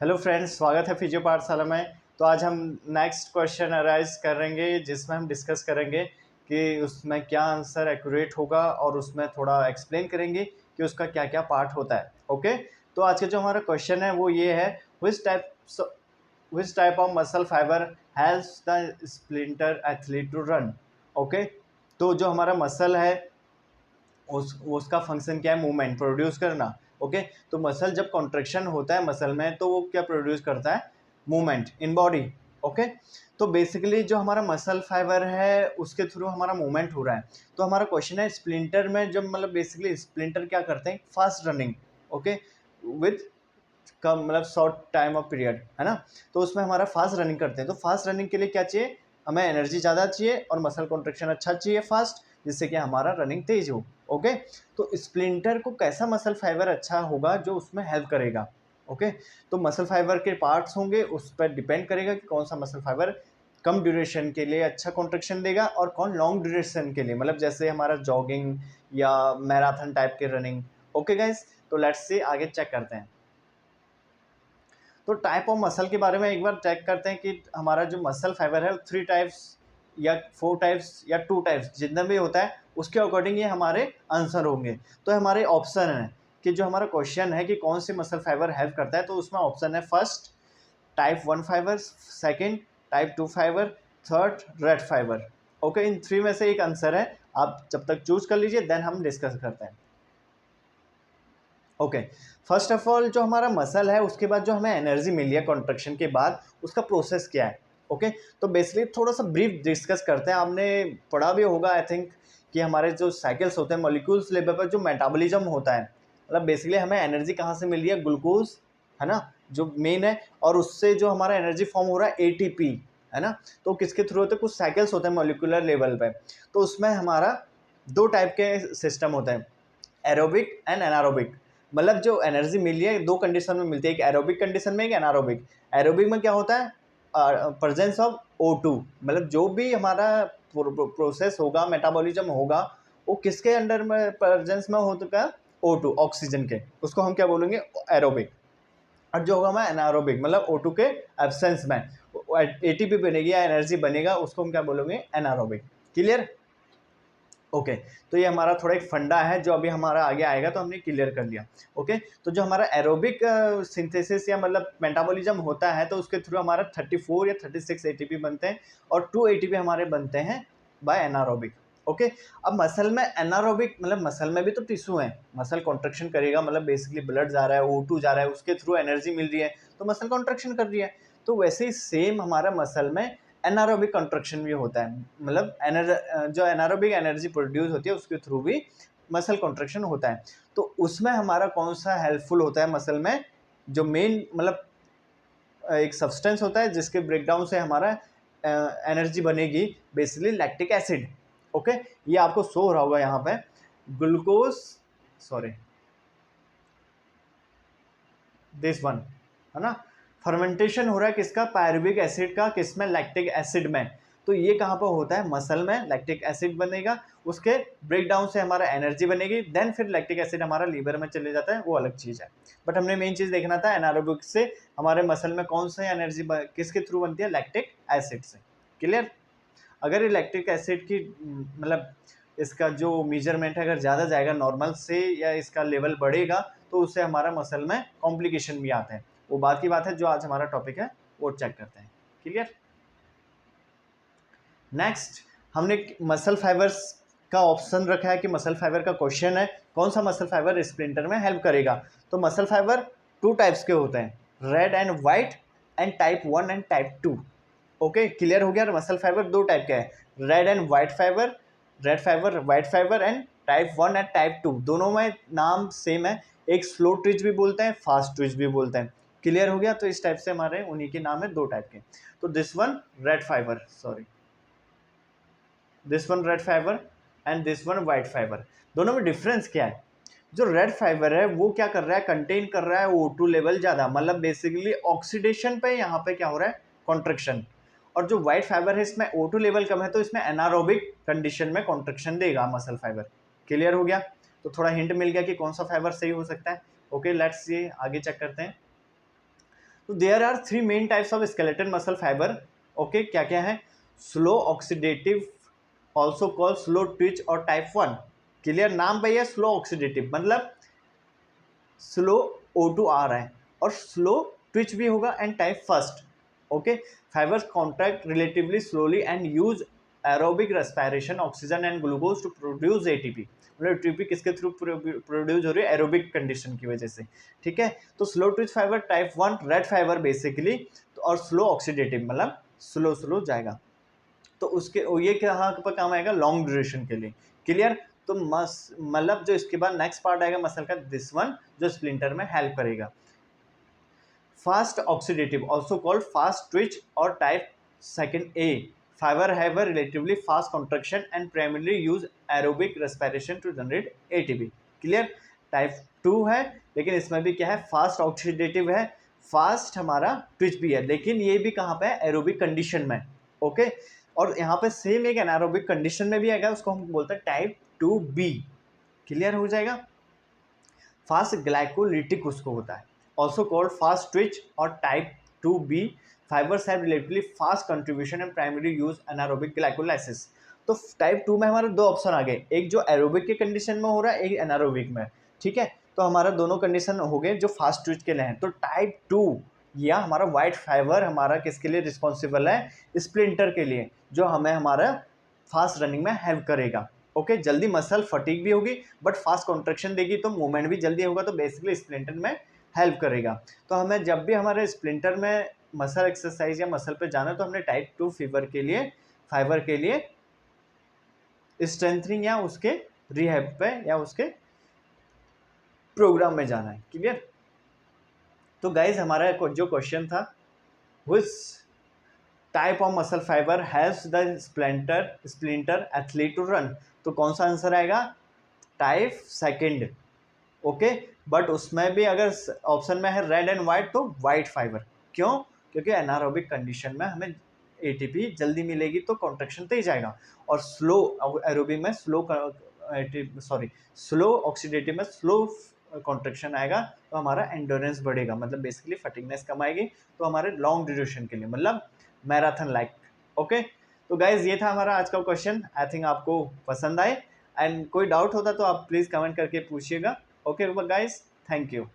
Hello friends, स्वागत है physio पाठशाला में। तो आज हम नेक्स्ट क्वेश्चन अराइज करेंगे जिसमें हम डिस्कस करेंगे कि उसमें क्या आंसर एक्यूरेट होगा और उसमें थोड़ा एक्सप्लेन करेंगे कि उसका क्या क्या पार्ट होता है। ओके, तो आज का जो हमारा क्वेश्चन है वो ये है, which type of muscle fibre helps the splinter athlete to run. Okay, तो जो हमारा मसल है उसका फंक्शन क्या है? मूवमेंट प्रोड्यूस करना। ओके, तो मसल जब कॉन्ट्रेक्शन होता है मसल में तो वो क्या प्रोड्यूस करता है? Movement in body. ओके, तो बेसिकली जो हमारा मसल फाइबर है उसके थ्रू हमारा मूवमेंट हो रहा है। तो हमारा क्वेश्चन है स्प्लिंटर में, जब मतलब बेसिकली स्प्लिंटर क्या करते हैं? Fast running. ओके, विथ कम मतलब शॉर्ट टाइम ऑफ पीरियड, है ना। तो उसमें हमारा फास्ट रनिंग करते हैं। तो फास्ट रनिंग के लिए क्या चाहिए? हमें एनर्जी ज़्यादा चाहिए और मसल कॉन्ट्रेक्शन अच्छा चाहिए फास्ट, जिससे कि हमारा रनिंग तेज हो। ओके, तो स्प्लिंटर को कैसा मसल फाइबर अच्छा होगा जो उसमें हेल्प करेगा? ओके, तो मसल फाइबर के पार्ट्स होंगे, उस पर डिपेंड करेगा कि कौन सा मसल फाइबर कम ड्यूरेशन के लिए अच्छा कॉन्ट्रेक्शन देगा और कौन लॉन्ग ड्यूरेशन के लिए, मतलब जैसे हमारा जॉगिंग या मैराथन टाइप के रनिंग। ओके गाइस, तो लेट्स से आगे चेक करते हैं। तो टाइप ऑफ मसल के बारे में एक बार चेक करते हैं कि हमारा जो मसल फाइबर है 3 टाइप्स या 4 टाइप्स या 2 टाइप्स जितना भी होता है उसके अकॉर्डिंग ये हमारे आंसर होंगे। तो हमारे ऑप्शन है कि जो हमारा क्वेश्चन है कि कौन सी मसल फाइबर हेल्प करता है, तो उसमें ऑप्शन है first type 1 fiber, second type 2 fiber, third red fiber. Okay, इन 3 में से एक आंसर है, आप जब तक चूज कर लीजिए देन हम डिस्कस करते हैं। ओके, फर्स्ट ऑफ ऑल जो हमारा मसल है उसके बाद जो हमें एनर्जी मिली है कॉन्ट्रैक्शन के बाद, उसका प्रोसेस क्या है? ओके, तो बेसिकली थोड़ा सा ब्रीफ डिस्कस करते हैं। आपने पढ़ा भी होगा आई थिंक कि हमारे जो साइकिल्स होते हैं मॉलिक्यूल्स लेवल पर जो मेटाबॉलिज्म होता है, मतलब बेसिकली हमें एनर्जी कहाँ से मिल रही है? ग्लूकोज, है ना, जो मेन है। और उससे जो हमारा एनर्जी फॉर्म हो रहा है एटीपी, है ना। तो किसके थ्रू होते हैं? कुछ साइकिल्स होते हैं मॉलिक्यूलर लेवल पे। तो उसमें हमारा 2 टाइप के सिस्टम होते हैं, एरोबिक एंड एनारोबिक। मतलब जो एनर्जी मिली है 2 कंडीशन में मिलती है, एक एरोबिक कंडीशन में, एक एनारोबिक। एरोबिक में क्या होता है? प्रेजेंस ऑफ O2, मतलब जो भी हमारा प्रोसेस होगा, मेटाबॉलिज्म होगा, वो किसके अंडर में प्रेजेंस में होगा? O2, ऑक्सीजन के। उसको हम क्या बोलेंगे? एरोबिक। और जो होगा हमारा एनारोबिक, मतलब O2 के एब्सेंस में एटीपी बनेगी या एनर्जी बनेगा, उसको हम क्या बोलेंगे? एनारोबिक। क्लियर? ओके, तो ये हमारा थोड़ा एक फंडा है जो अभी हमारा आगे आएगा, तो हमने क्लियर कर लिया। ओके, तो जो हमारा एरोबिक सिंथेसिस या मतलब मेटाबॉलिज्म होता है, तो उसके थ्रू हमारा 34 या 36 एटीपी बनते हैं और 2 एटीपी हमारे बनते हैं बाय एनारोबिक। ओके, अब मसल में एनारोबिक, मतलब मसल में भी तो टिश्यू है, मसल कॉन्ट्रैक्शन करेगा, मतलब बेसिकली ब्लड जा रहा है, O2 जा रहा है, उसके थ्रू एनर्जी मिल रही है, तो मसल कॉन्ट्रैक्शन कर रही है। तो वैसे ही सेम हमारा मसल में एनारोबिक कंट्रक्शन भी होता है, मतलब जो एनारोबिक एनर्जी प्रोड्यूस होती है उसके थ्रू भी मसल कंट्रक्शन होता है। तो उसमें हमारा कौन सा हेल्पफुल होता है मसल में? जो मेन मतलब एक सब्सटेंस होता है जिसके ब्रेकडाउन से हमारा एनर्जी बनेगी, बेसिकली लैक्टिक एसिड। ओके, ये आपको शो हो रहा होगा यहाँ पे, ग्लूकोज, सॉरी दिस वन, है ना। फर्मेंटेशन हो रहा है किसका? पायरुविक एसिड का, किसमें? लैक्टिक एसिड में। तो ये कहाँ पर होता है? मसल में लैक्टिक एसिड बनेगा, उसके ब्रेकडाउन से हमारा एनर्जी बनेगी, देन फिर लैक्टिक एसिड हमारा लीवर में चले जाता है, वो अलग चीज़ है। बट हमने मेन चीज़ देखना था एनारोबिक से हमारे मसल में कौन सा एनर्जी किसके थ्रू बनती है? लैक्टिक एसिड से। क्लियर? अगर ये लैक्टिक एसिड की मतलब इसका जो मेजरमेंट है अगर ज़्यादा जाएगा नॉर्मल से या इसका लेवल बढ़ेगा, तो उससे हमारा मसल में कॉम्प्लिकेशन भी आते हैं। वो बात की बात है, जो आज हमारा टॉपिक है वो चेक करते हैं। क्लियर? नेक्स्ट, हमने मसल फाइबर्स का ऑप्शन रखा है कि मसल फाइबर का क्वेश्चन है कौन सा मसल फाइबर स्प्लिंटर में हेल्प करेगा। तो मसल फाइबर 2 टाइप्स के होते हैं, red and white and type 1 and type 2। Okay, clear हो गया? मसल फाइबर 2 टाइप के हैं, red and white fibre, red fibre, white fibre and type 1 and type 2। दोनों में नाम सेम है, एक स्लो ट्विच भी बोलते हैं, फास्ट ट्विच भी बोलते हैं। क्लियर हो गया? तो इस टाइप से हमारे उन्हीं के नाम है 2 टाइप के। तो this one red fibre, sorry this one red fibre and this one white fibre. दोनों में डिफरेंस क्या है? जो रेड फाइबर है वो क्या कर रहा है? कंटेन कर रहा है O2 लेवल ज़्यादा, मतलब बेसिकली ऑक्सीडेशन पे यहाँ पे क्या हो रहा है? कॉन्ट्रैक्शन। और जो व्हाइट फाइबर है इसमें O2 लेवल कम है, तो इसमें एनारोबिक कंडीशन में कॉन्ट्रैक्शन देगा मसल फाइबर। क्लियर हो गया? तो थोड़ा हिंट मिल गया कि कौन सा फाइबर सही हो सकता है। ओके, लेट्स ये आगे चेक करते हैं। तो there are 3 main types of skeleton muscle fibre. Okay, क्या क्या है? Slow oxidative, also call slow twitch और टाइप 1। क्लियर? नाम भैया स्लो ऑक्सीडेटिव मतलब स्लो O2 आ रहा है, और स्लो ट्विच भी होगा, and type first. Okay, fibres contract relatively slowly and use aerobic respiration, oxygen and glucose to produce ATP. मतलब एटीपी किसके थ्रू प्रोड्यूस हो रही है? एरोबिक कंडीशन की वजह से। ठीक है, तो slow Twitch fibre type 1 red fibre basically, और स्लो ऑक्सीडेटिव मतलब स्लो स्लो जाएगा। तो उसके ये कहाँ पर काम आएगा? लॉन्ग ड्यूरेशन के लिए। क्लियर? तो मतलब जो इसके बाद नेक्स्ट पार्ट आएगा मसल का, दिस वन, जो स्प्लिंटर में हेल्प करेगा। Fast oxidative, also called fast twitch और type second A, fiber have relatively fast contraction and primarily use aerobic respiration to generate ATP. Clear? Type 2 है, लेकिन इसमें भी क्या है? फास्ट ऑक्सीडेटिव है, फास्ट हमारा ट्विच भी है, लेकिन ये भी कहाँ पे है? एरोबिक कंडीशन में। ओके, और यहाँ पे सेम एक एनारोबिक कंडीशन में भी आएगा, उसको हम बोलते हैं टाइप 2B। क्लियर हो जाएगा? फास्ट ग्लाइकोलिटिक उसको होता है, ऑल्सो कॉल्ड फास्ट ट्विच और type 2B। Fibres have relatively fast contribution and primary use anaerobic glycolysis. तो टाइप 2 में हमारे दो ऑप्शन आ गए, एक जो एरोबिक के कंडीशन में हो रहा है, एक एनारोबिक में। ठीक है, तो हमारा दोनों कंडीशन हो गए जो फास्ट ट्विच के लिए हैं। तो टाइप 2 या हमारा वाइट फाइबर हमारा किसके लिए रिस्पॉन्सिबल है? स्प्लिंटर के लिए, जो हमें हमारा फास्ट रनिंग में हेल्प करेगा। ओके, जल्दी मसल फटीग भी होगी, बट फास्ट कॉन्ट्रैक्शन देगी तो मूवमेंट भी जल्दी होगा, तो बेसिकली स्प्लिंटर में हेल्प करेगा। तो हमें जब भी हमारे स्प्लिंटर में मसल एक्सरसाइज या मसल पे जाना है, तो हमने टाइप 2 फाइबर के लिए स्ट्रेंथनिंग या उसके रिहैब पे या उसके प्रोग्राम में जाना है। क्लियर? तो गाइज हमारा जो क्वेश्चन था, which type of muscle fibre has the splinter athlete to run, तो कौन सा आंसर आएगा? Type second. ओके, बट उसमें भी अगर ऑप्शन में है रेड एंड वाइट, तो वाइट फाइबर। क्यों? क्योंकि एनारोबिक कंडीशन में हमें एटीपी जल्दी मिलेगी तो कॉन्ट्रैक्शन तेज आएगा, और स्लो एरोबिक में स्लो ऑक्सीडेटिव में स्लो कॉन्ट्रैक्शन आएगा, तो हमारा एंडोरेंस बढ़ेगा, मतलब बेसिकली फटिगनेस कम आएगी, तो हमारे लॉन्ग ड्यूरेशन के लिए मतलब मैराथन लाइक। ओके, तो गाइज ये था हमारा आज का क्वेश्चन। आई थिंक आपको पसंद आए, एंड कोई डाउट होता तो आप प्लीज़ कमेंट करके पूछिएगा। Okay guys, thank you.